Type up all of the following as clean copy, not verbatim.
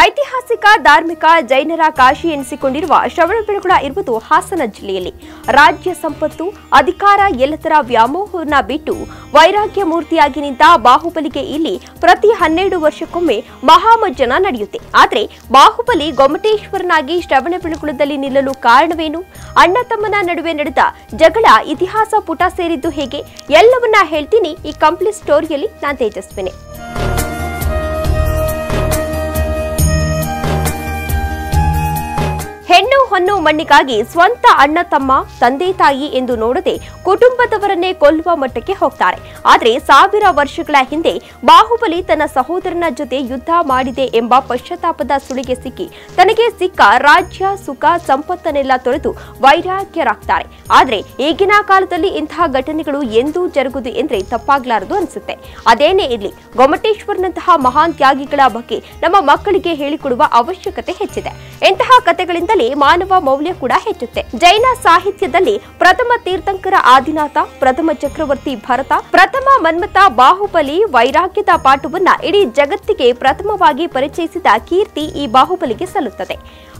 ಐತಿಹಾಸಿಕ ಧಾರ್ಮಿಕ ಜೈನರ ಕಾಶಿ ಎನಿಸಿಕೊಂಡಿರುವ ಶ್ರವಣಬೆಳಗೊಳ ಇರುವುದು ಹಾಸನ ಜಿಲ್ಲೆಯಲ್ಲಿ. ರಾಜ್ಯ ಸಂಪತ್ತು, ಅಧಿಕಾರ ಎಲ್ಲದರ ವ್ಯಾಮೋಹವನ್ನ ಬಿಟ್ಟು ವೈರಾಗ್ಯ ಮೂರ್ತಿಯಾಗಿ ನಿಂತ ಬಾಹುಬಲಿಗೆ ಇಲ್ಲಿ ಪ್ರತಿ 12 ವರ್ಷಕ್ಕೊಮ್ಮೆ ಮಹಾಮಜ್ಜನ ನಡೆಯುತ್ತೆ. ಆದರೆ ಬಾಹುಬಲಿ ಗೊಮ್ಮಟೇಶ್ವರನಾಗಿ ಶ್ರವಣಬೆಳಗೊಳದಲ್ಲಿ ನಿಲ್ಲಲು ಕಾರಣವೇನು? ಅಣ್ಣ ತಮ್ಮನ ನಡುವೆ ನಡೆದ ಜಗಳ ಇತಿಹಾಸ ಪುಟ ಸೇರಿದ್ದು ಹೇಗೆ? ಎಲ್ಲವನ್ನ ಹೇಳ್ತೀನಿ ಈ ಕಂಪ್ಲೀಟ್ ಸ್ಟೋರಿಯಲ್ಲಿ. ನಾನು ತೇಜಸ್ವಿನಿ. ಹೆಣ್ಣು ಹೊನ್ನು ಮಣ್ಣಿಗಾಗಿ ಸ್ವಂತ ಅಣ್ಣ ತಮ್ಮ, ತಂದೆ ತಾಯಿ ಎಂದು ನೋಡದೆ ಕುಟುಂಬದವರನ್ನೇ ಕೊಲ್ಲುವ ಮಟ್ಟಕ್ಕೆ ಹೋಗ್ತಾರೆ. ಆದರೆ 1000 ವರ್ಷಗಳ ಹಿಂದೆ ಬಾಹುಬಲಿ ತನ್ನ ಸಹೋದರನ ಜೊತೆ ಯುದ್ಧ ಮಾಡಿದೆ ಎಂಬ ಪಶ್ಚಾತ್ತಾಪದ ಸುಳಿಗೆ ಸಿಕ್ಕಿ ತನಗೆ ಸಿಕ್ಕ ರಾಜ್ಯ, ಸುಖ, ಸಂಪತ್ತನ್ನೆಲ್ಲ ತೊರೆದು ವೈರಾಗ್ಯರಾಗ್ತಾರೆ. ಆದರೆ ಈಗಿನ ಕಾಲದಲ್ಲಿ ಇಂತಹ ಘಟನೆಗಳು ಎಂದೂ ಜರುಗುದು ಎಂದ್ರೆ ತಪ್ಪಾಗ್ಲಾರದು ಅನಿಸುತ್ತೆ. ಅದೇನೇ ಇರಲಿ, ಗೊಮ್ಮಟೇಶ್ವರನಂತಹ ಮಹಾನ್ ತ್ಯಾಗಿಗಳ ಬಗ್ಗೆ ನಮ್ಮ ಮಕ್ಕಳಿಗೆ ಹೇಳಿಕೊಡುವ ಅವಶ್ಯಕತೆ ಹೆಚ್ಚಿದೆ. ಇಂತಹ ಕಥೆಗಳಿಂದಲೇ ಮಾನವ ಮೌಲ್ಯ ಕೂಡ ಹೆಚ್ಚುತ್ತೆ. ಜೈನ ಸಾಹಿತ್ಯದಲ್ಲಿ ಪ್ರಥಮ ತೀರ್ಥಂಕರ ಆದಿನಾಥ, ಪ್ರಥಮ ಚಕ್ರವರ್ತಿ ಭರತ, ಪ್ರಥಮ ಮನ್ಮಥ ಬಾಹುಬಲಿ ವೈರಾಗ್ಯದ ಪಾಠವನ್ನ ಇಡೀ ಜಗತ್ತಿಗೆ ಪ್ರಥಮವಾಗಿ ಪರಿಚಯಿಸಿದ ಕೀರ್ತಿ ಈ ಬಾಹುಬಲಿಗೆ ಸಲ್ಲುತ್ತದೆ.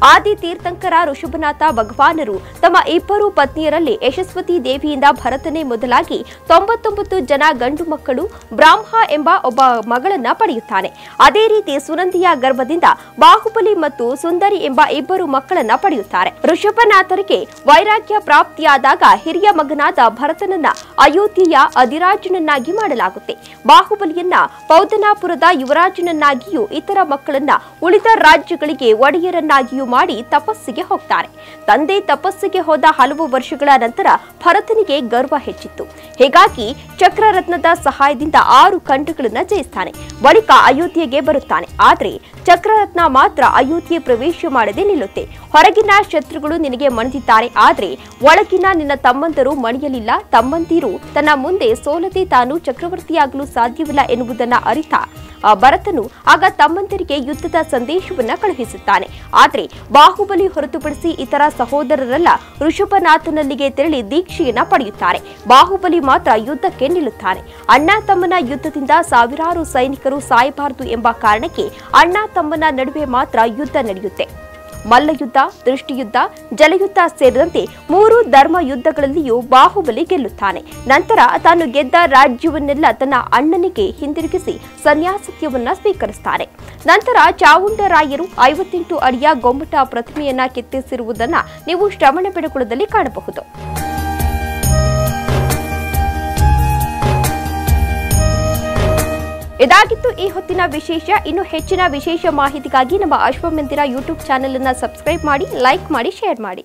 ಆದಿ ತೀರ್ಥಂಕರ ಋಷಭನಾಥ ಭಗವಾನರು ತಮ್ಮ 2 ಪತ್ನಿಯರಲ್ಲಿ ಯಶಸ್ವತಿ ದೇವಿಯಿಂದ ಭರತನೇ ಮೊದಲಾಗಿ 99 ಜನ ಗಂಡು ಮಕ್ಕಳು, ಬ್ರಾಹ್ಮ ಎಂಬ ಒಬ್ಬ ಮಗಳನ್ನ ಪಡೆಯುತ್ತಾನೆ. ಅದೇ ರೀತಿ ಸುನಂದಿಯ ಗರ್ಭದಿಂದ ಬಾಹುಬಲಿ ಮತ್ತು ಸುಂದರಿ ಎಂಬ 2 ಮಕ್ಕಳನ್ನ ಪಡೆಯುತ್ತಾರೆ. ಋಷಭನಾಥರಿಗೆ ವೈರಾಗ್ಯ ಪ್ರಾಪ್ತಿಯಾದಾಗ ಹಿರಿಯ ಮಗನಾದ ಭರತನನ್ನ ಅಯೋಧ್ಯೆಯ ಅಧಿರಾಜನನ್ನಾಗಿ ಮಾಡಲಾಗುತ್ತೆ. ಬಾಹುಬಲಿಯನ್ನ ಪೌದನಾಪುರದ ಯುವರಾಜನನ್ನಾಗಿಯೂ ಇತರ ಮಕ್ಕಳನ್ನ ಉಳಿದ ರಾಜ್ಯಗಳಿಗೆ ಒಡೆಯರನ್ನಾಗಿಯೂ ಮಾಡಿ ತಪಸ್ಸಿಗೆ ಹೋಗ್ತಾರೆ. ತಂದೆ ತಪಸ್ಸಿಗೆ ಹೋದ ಹಲವು ವರ್ಷಗಳ ನಂತರ ಭರತನಿಗೆ ಗರ್ವ ಹೆಚ್ಚಿತ್ತು. ಹೀಗಾಗಿ ಚಕ್ರರತ್ನದ ಸಹಾಯದಿಂದ 6 ಖಂಡಗಳನ್ನ ಜಯಿಸ್ತಾನೆ. ಬಳಿಕ ಅಯೋಧ್ಯೆಗೆ ಬರುತ್ತಾನೆ. ಆದ್ರೆ ಚಕ್ರರತ್ನ ಮಾತ್ರ ಅಯೋಧ್ಯೆ ಪ್ರವೇಶ ಮಾಡದೆ ನಿಲ್ಲುತ್ತೆ. ಹೊರಗಿನ ಶತ್ರುಗಳು ನಿನಗೆ ಮಣಿದಿದ್ದಾರೆ, ಆದ್ರೆ ಒಳಗಿನ ನಿನ್ನ ತಮ್ಮಂದಿರು ಮಣಿಯಲಿಲ್ಲ. ತಮ್ಮಂದಿರು ತನ್ನ ಮುಂದೆ ಸೋಲದೆ ತಾನು ಚಕ್ರವರ್ತಿಯಾಗಲು ಸಾಧ್ಯವಿಲ್ಲ ಎನ್ನುವುದನ್ನ ಅರಿತ ಭರತನು ಆಗ ತಮ್ಮಂದಿರಿಗೆ ಯುದ್ಧದ ಸಂದೇಶವನ್ನ ಕಳುಹಿಸುತ್ತಾನೆ. ಆದ್ರೆ ಬಾಹುಬಲಿ ಹೊರತುಪಡಿಸಿ ಇತರ ಸಹೋದರರೆಲ್ಲ ಋಷಭನಾಥನಲ್ಲಿಗೆ ತೆರಳಿ ದೀಕ್ಷೆಯನ್ನ ಪಡೆಯುತ್ತಾರೆ. ಬಾಹುಬಲಿ ಮಾತ್ರ ಯುದ್ಧಕ್ಕೆ ನಿಲ್ಲುತ್ತಾನೆ. ಅಣ್ಣ ತಮ್ಮನ ಯುದ್ಧದಿಂದ ಸಾವಿರಾರು ಸೈನಿಕರು ಸಾಯಬಾರದು ಎಂಬ ಕಾರಣಕ್ಕೆ ಅಣ್ಣ ತಮ್ಮನ ನಡುವೆ ಮಾತ್ರ ಯುದ್ಧ ನಡೆಯುತ್ತೆ. ಮಲ್ಲಯುದ್ಧ, ದೃಷ್ಟಿಯುದ್ಧ, ಜಲಯುದ್ಧ ಸೇರಿದಂತೆ 3 ಧರ್ಮ ಯುದ್ಧಗಳಲ್ಲಿಯೂ ಬಾಹುಬಲಿ ಗೆಲ್ಲುತ್ತಾನೆ. ನಂತರ ತಾನು ಗೆದ್ದ ರಾಜ್ಯವನ್ನೆಲ್ಲ ತನ್ನ ಅಣ್ಣನಿಗೆ ಹಿಂದಿರುಗಿಸಿ ಸನ್ಯಾಸತ್ಯವನ್ನ ಸ್ವೀಕರಿಸುತ್ತಾನೆ. ನಂತರ ಚಾವುಂಡರಾಯರು 58 ಅಡಿಯ ಗೊಮ್ಮಟ ಪ್ರತಿಮೆಯನ್ನ ಕೆತ್ತಿಸಿರುವುದನ್ನ ನೀವು ಶ್ರವಣಬೆಳಗೊಳದಲ್ಲಿ ಕಾಣಬಹುದು. ಇದಾಗಿತ್ತು ಈ ಹೊತ್ತಿನ ವಿಶೇಷ. ಇನ್ನು ಹೆಚ್ಚಿನ ವಿಶೇಷ ಮಾಹಿತಿಗಾಗಿ ನಮ್ಮ ಅಶ್ವಮಂದಿರ ಯೂಟ್ಯೂಬ್ ಚಾನೆಲ್ ಅನ್ನು ಸಬ್ಸ್ಕ್ರೈಬ್ ಮಾಡಿ, ಲೈಕ್ ಮಾಡಿ, ಶೇರ್ ಮಾಡಿ.